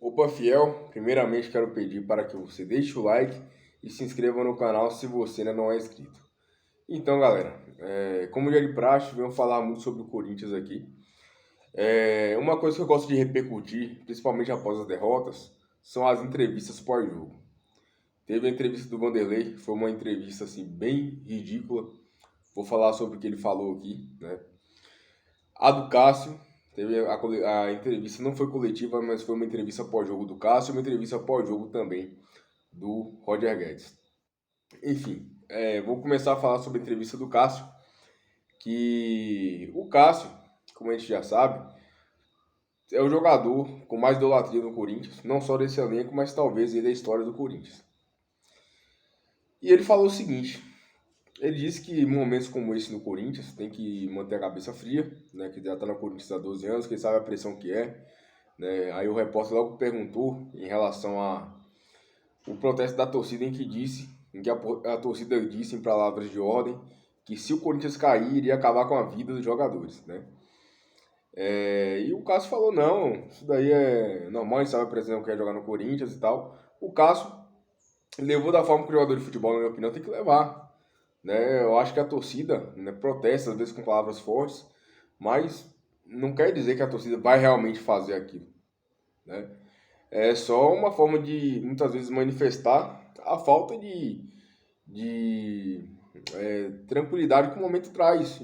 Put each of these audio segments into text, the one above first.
Opa, fiel, primeiramente quero pedir para que você deixe o like e se inscreva no canal se você ainda não é inscrito. Então, galera, como já de praxe, venho falar muito sobre o Corinthians aqui. Uma coisa que eu gosto de repercutir, principalmente após as derrotas, são as entrevistas pós-jogo. Teve a entrevista do Vanderlei, foi uma entrevista assim bem ridícula. Vou falar sobre o que ele falou aqui, né? A do Cássio, a entrevista não foi coletiva, mas foi uma entrevista pós-jogo do Cássio e uma entrevista pós-jogo também do Roger Guedes. Enfim, vou começar a falar sobre a entrevista do Cássio, que o Cássio, como a gente já sabe, é o jogador com mais idolatria no Corinthians, não só desse elenco, mas talvez ele é a história do Corinthians. E ele falou o seguinte, ele disse que em momentos como esse no Corinthians tem que manter a cabeça fria, né, que já está no Corinthians há 12 anos, que ele sabe a pressão que é, né? Aí o repórter logo perguntou em relação a o protesto da torcida em que a torcida disse em palavras de ordem que se o Corinthians cair iria acabar com a vida dos jogadores, né? E o Cássio falou não, isso daí é normal, a gente sabe a pressão que é jogar no Corinthians e tal. O Cássio levou da forma que o jogador de futebol, na minha opinião, tem que levar, né? Eu acho que a torcida, né, protesta às vezes com palavras fortes, mas não quer dizer que a torcida vai realmente fazer aquilo, né? É só uma forma de, muitas vezes, manifestar a falta de tranquilidade que o momento traz,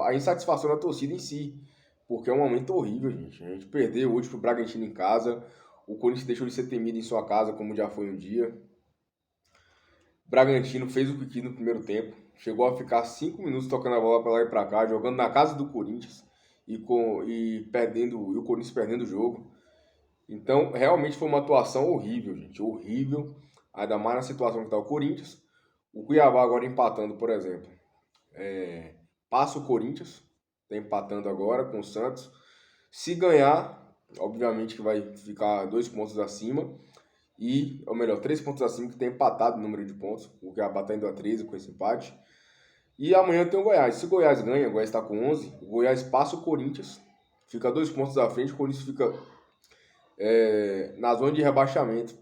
a insatisfação da torcida em si, porque é um momento horrível, gente. A gente perdeu hoje pro Bragantino em casa, o Corinthians deixou de ser temido em sua casa, como já foi um dia. O Bragantino fez o que quis no primeiro tempo, chegou a ficar 5 minutos tocando a bola para lá e para cá, jogando na casa do Corinthians e o Corinthians perdendo o jogo. Então, realmente foi uma atuação horrível, gente. Horrível. Ainda mais na situação que está o Corinthians. O Cuiabá agora empatando, por exemplo. Passa o Corinthians. Está empatando agora com o Santos. Se ganhar, obviamente que vai ficar 2 pontos acima. Ou melhor, 3 pontos acima, que tem empatado o número de pontos. O Cuiabá está indo a 13 com esse empate. E amanhã tem o Goiás. Se o Goiás ganha, o Goiás está com 11. O Goiás passa o Corinthians. Fica 2 pontos à frente. O Corinthians fica na zona de rebaixamento,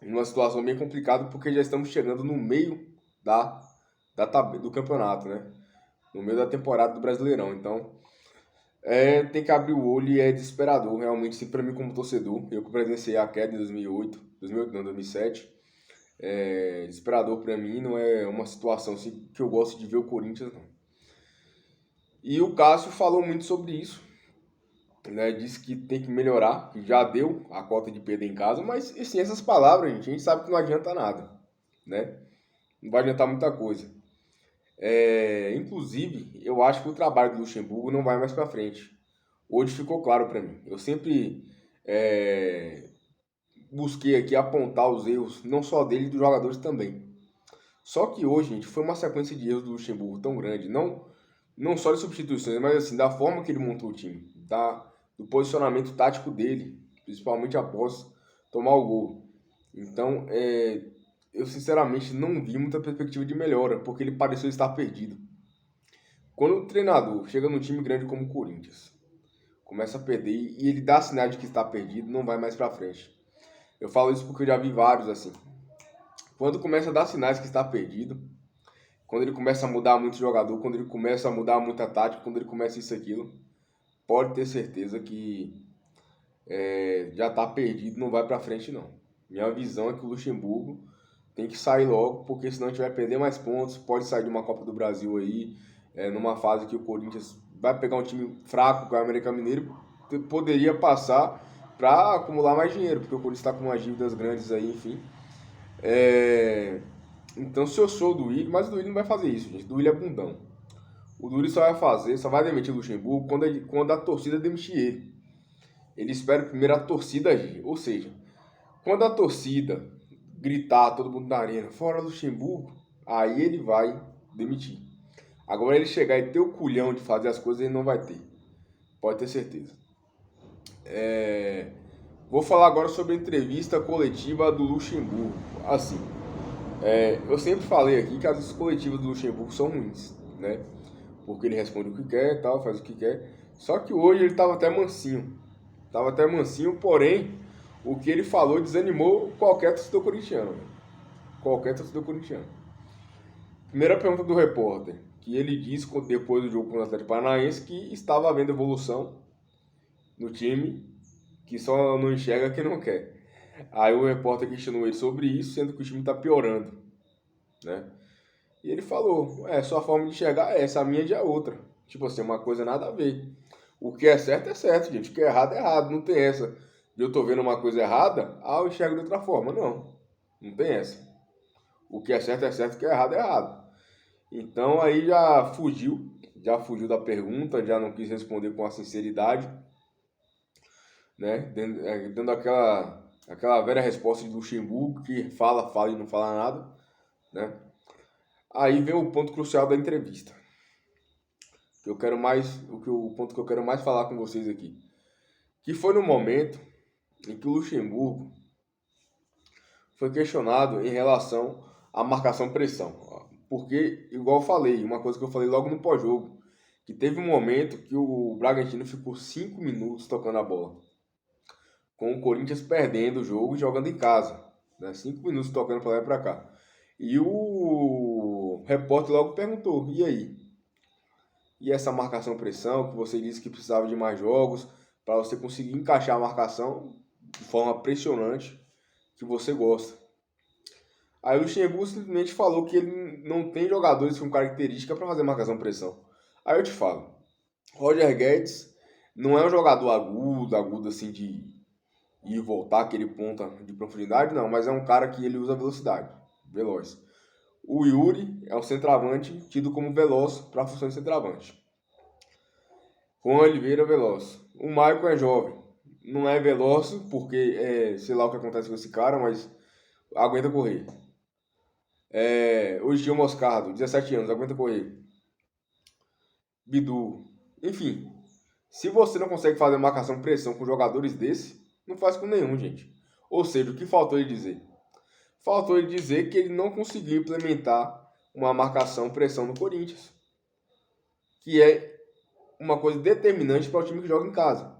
numa situação bem complicada, porque já estamos chegando no meio do campeonato, né? No meio da temporada do Brasileirão. Então, tem que abrir o olho e é desesperador, realmente, sim, para mim como torcedor. Eu que presenciei a queda em 2008 não, 2007. Desesperador para mim, não é uma situação assim, que eu gosto de ver o Corinthians, não. E o Cássio falou muito sobre isso, né, disse que tem que melhorar, que já deu a cota de perda em casa, mas assim, essas palavras, gente, a gente sabe que não adianta nada, né? Não vai adiantar muita coisa. Inclusive, eu acho que o trabalho do Luxemburgo não vai mais para frente. Hoje ficou claro para mim. Eu sempre busquei aqui apontar os erros, não só dele, dos jogadores também. Só que hoje, gente, foi uma sequência de erros do Luxemburgo tão grande, não só de substituições, mas assim, da forma que ele montou o time, do posicionamento tático dele, principalmente após tomar o gol. Então, eu sinceramente não vi muita perspectiva de melhora, porque ele pareceu estar perdido. Quando o treinador chega num time grande como o Corinthians, começa a perder e ele dá sinal de que está perdido, não vai mais para frente. Eu falo isso porque eu já vi vários assim. Quando começa a dar sinais que está perdido, quando ele começa a mudar muito o jogador, quando ele começa a mudar muita tática, quando ele começa isso aquilo, pode ter certeza que já está perdido, não vai para frente não. Minha visão é que o Luxemburgo tem que sair logo, porque senão a gente vai perder mais pontos, pode sair de uma Copa do Brasil aí, numa fase que o Corinthians vai pegar um time fraco, que é o América Mineiro, poderia passar para acumular mais dinheiro, porque o Corinthians está com umas dívidas grandes aí, enfim. Então, se eu sou o Duílio, mas o Duílio não vai fazer isso, gente. O Duílio é bundão. O Duílio só vai demitir o Luxemburgo quando a torcida demitir ele. Ele espera primeiro a torcida agir. Ou seja, quando a torcida gritar, todo mundo na arena, fora Luxemburgo, aí ele vai demitir. Agora ele chegar e ter o culhão de fazer as coisas, ele não vai ter. Pode ter certeza. Vou falar agora sobre a entrevista coletiva do Luxemburgo. Assim, eu sempre falei aqui que as coletivas do Luxemburgo são ruins, né? Porque ele responde o que quer e tal, faz o que quer. Só que hoje ele estava até mansinho. Porém, O que ele falou desanimou qualquer torcedor corintiano, velho. Qualquer torcedor corintiano. Primeira pergunta do repórter, que ele disse depois do jogo contra o Atlético Paranaense que estava havendo evolução no time, que só não enxerga quem não quer. Aí o repórter questionou ele sobre isso, sendo que o time está piorando, né? E ele falou, sua forma de enxergar é essa, a minha já é outra. Tipo assim, uma coisa nada a ver. O que é certo, gente. O que é errado, não tem essa. Eu tô vendo uma coisa errada, eu enxergo de outra forma. Não, não tem essa. O que é certo, o que é errado. Então aí já fugiu da pergunta, já não quis responder com a sinceridade, né? Dando aquela velha resposta de Luxemburgo, que fala e não fala nada, né? Aí vem o ponto crucial da entrevista. O ponto que eu quero mais falar com vocês aqui. Que foi no momento em que o Luxemburgo foi questionado em relação à marcação-pressão. Porque, igual eu falei, uma coisa que eu falei logo no pós-jogo, que teve um momento que o Bragantino ficou 5 minutos tocando a bola, com o Corinthians perdendo o jogo e jogando em casa, né? 5 minutos tocando para lá e para cá. E o repórter logo perguntou, e aí? E essa marcação-pressão, que você disse que precisava de mais jogos, para você conseguir encaixar a marcação de forma pressionante, que você gosta. Aí o Luxemburgo simplesmente falou que ele não tem jogadores com característica para fazer marcação-pressão. Aí eu te falo, Roger Guedes não é um jogador agudo assim de ir e voltar, aquele ponta de profundidade, não, mas é um cara que ele usa velocidade, veloz. O Yuri é um centroavante tido como veloz para a função de centroavante. Juan Oliveira veloz. O Maicon é jovem, não é veloz porque sei lá o que acontece com esse cara, mas aguenta correr. O Gil Moscardo, 17 anos, aguenta correr. Bidu. Enfim, se você não consegue fazer marcação pressão com jogadores desse, não faz com nenhum, gente. Ou seja, o que faltou ele dizer? Faltou ele dizer que ele não conseguiu implementar uma marcação pressão no Corinthians, que é uma coisa determinante para o time que joga em casa.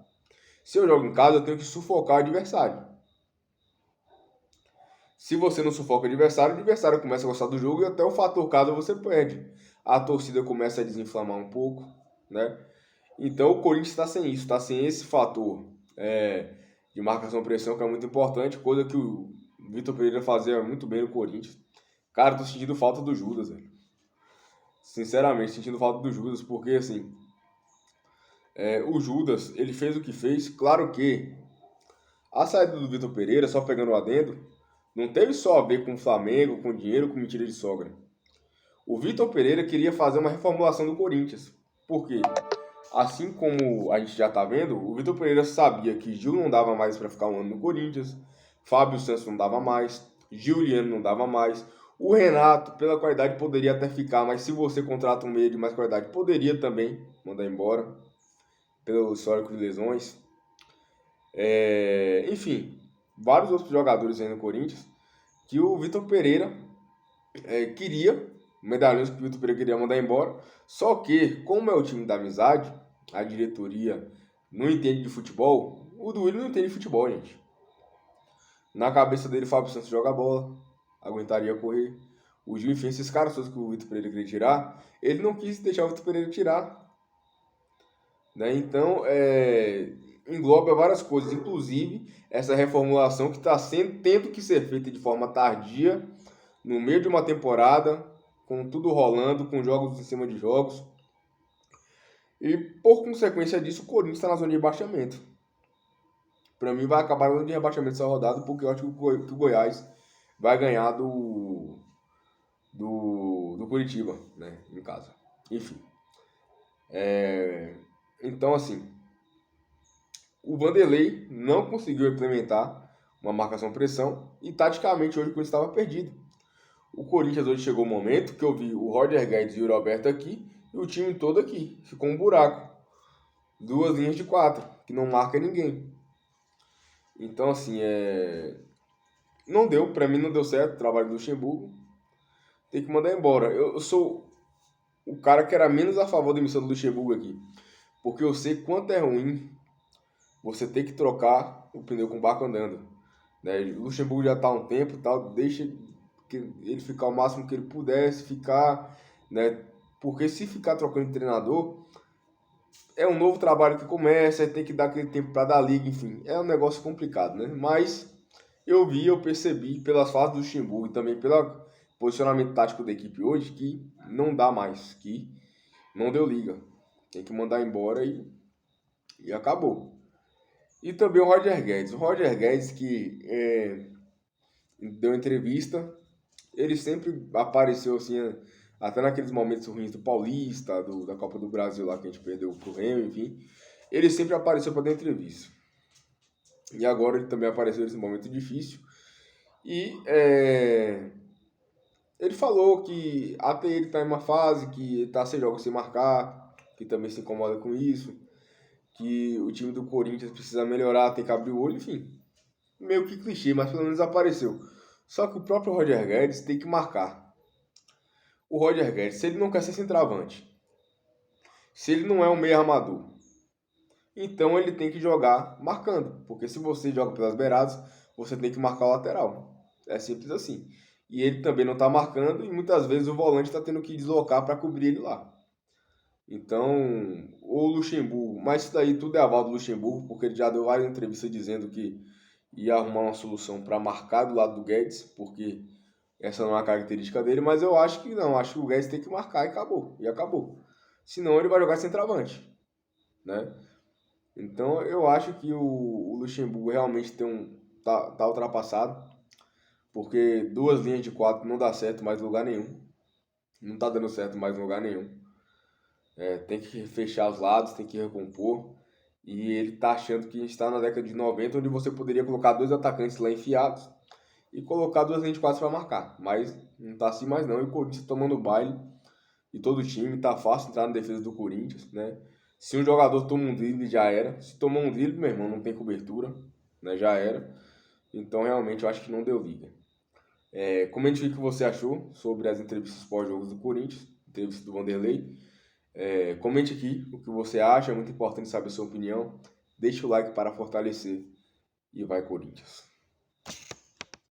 Se eu jogo em casa, eu tenho que sufocar o adversário. Se você não sufoca o adversário começa a gostar do jogo e até o fator casa você perde. A torcida começa a desinflamar um pouco, né? Então o Corinthians está sem isso, está sem esse fator de marcação-pressão que é muito importante, coisa que o Vitor Pereira fazia muito bem no Corinthians. Cara, tô sentindo falta do Judas, velho. Sinceramente, sentindo falta do Judas, porque assim, o Judas, ele fez o que fez, claro que a saída do Vitor Pereira, só pegando o adendo, não teve só a ver com o Flamengo, com dinheiro, com mentira de sogra. O Vitor Pereira queria fazer uma reformulação do Corinthians. Por quê? Assim como a gente já tá vendo, o Vitor Pereira sabia que Gil não dava mais para ficar um ano no Corinthians, Fábio Santos não dava mais, Giuliano não dava mais, o Renato, pela qualidade, poderia até ficar, mas se você contrata um meia de mais qualidade, poderia também mandar embora, pelo histórico de lesões. Enfim, vários outros jogadores aí no Corinthians que o Vitor Pereira queria, medalhões que o Vitor Pereira queria mandar embora, só que, como é o time da amizade, a diretoria não entende de futebol, o Duílio não entende de futebol, gente. Na cabeça dele, o Fábio Santos joga bola, aguentaria correr. O Gil, enfim, esses caras todos que o Vitor Pereira queria tirar, ele não quis deixar o Vitor Pereira tirar. Né? Então, engloba várias coisas, inclusive essa reformulação que está tendo que ser feita de forma tardia, no meio de uma temporada, com tudo rolando, com jogos em cima de jogos. E por consequência disso, o Corinthians está na zona de rebaixamento. Para mim, vai acabar na zona de rebaixamento essa rodada, porque eu acho que o Goiás vai ganhar do Curitiba, né, em casa. Enfim. Então, assim, o Vanderlei não conseguiu implementar uma marcação-pressão e, taticamente, hoje o Corinthians estava perdido. O Corinthians hoje chegou o momento que eu vi o Roger Guedes e o Roberto aqui e o time todo aqui. Ficou um buraco. 2 linhas de 4, que não marca ninguém. Então, assim, não deu, pra mim não deu certo o trabalho do Luxemburgo. Tem que mandar embora. Eu sou o cara que era menos a favor da emissão do Luxemburgo aqui. Porque eu sei quanto é ruim você tem que trocar o pneu com o barco andando, né? O Luxemburgo já está há um tempo, tal, deixa que ele ficar o máximo que ele pudesse ficar, né? Porque se ficar trocando de treinador, é um novo trabalho que começa, aí tem que dar aquele tempo para dar liga, enfim, é um negócio complicado, né? Mas eu percebi pelas fases do Luxemburgo e também pelo posicionamento tático da equipe hoje que não dá mais, que não deu liga. Tem que mandar embora e acabou. E também o Roger Guedes. O Roger Guedes que deu entrevista, ele sempre apareceu assim, até naqueles momentos ruins do Paulista, da Copa do Brasil lá que a gente perdeu pro Remo, enfim. Ele sempre apareceu para dar entrevista. E agora ele também apareceu nesse momento difícil. E ele falou que até ele tá em uma fase que tá sem jogos sem marcar, que também se incomoda com isso, que o time do Corinthians precisa melhorar, tem que abrir o olho, enfim. Meio que clichê, mas pelo menos apareceu. Só que o próprio Roger Guedes tem que marcar. O Roger Guedes, se ele não quer ser centroavante, se ele não é um meio armador, então ele tem que jogar marcando. Porque se você joga pelas beiradas, você tem que marcar o lateral. É simples assim. E ele também não está marcando e muitas vezes o volante está tendo que deslocar para cobrir ele lá. Então, o Luxemburgo, mas isso daí tudo é aval do Luxemburgo, porque ele já deu várias entrevistas dizendo que ia arrumar uma solução para marcar do lado do Guedes, porque essa não é a característica dele, mas eu acho que não, acho que o Guedes tem que marcar e acabou, Senão ele vai jogar centroavante, né? Então eu acho que o Luxemburgo realmente tá ultrapassado, porque duas linhas de quatro não dá certo mais em lugar nenhum, não tá dando certo mais em lugar nenhum. Tem que fechar os lados, tem que recompor. E ele tá achando que a gente está na década de 90, onde você poderia colocar dois atacantes lá enfiados e colocar duas linhas de quatro para marcar. Mas não tá assim mais não. E o Corinthians tomando baile e todo o time. Tá fácil entrar na defesa do Corinthians, né? Se um jogador toma um drible, já era. Se tomar um drible, meu irmão, não tem cobertura, né? Já era. Então, realmente, eu acho que não deu liga. Comente o que você achou sobre as entrevistas pós-jogos do Corinthians, entrevista do Vanderlei. Comente aqui o que você acha, é muito importante saber a sua opinião. Deixe o like para fortalecer e vai Corinthians.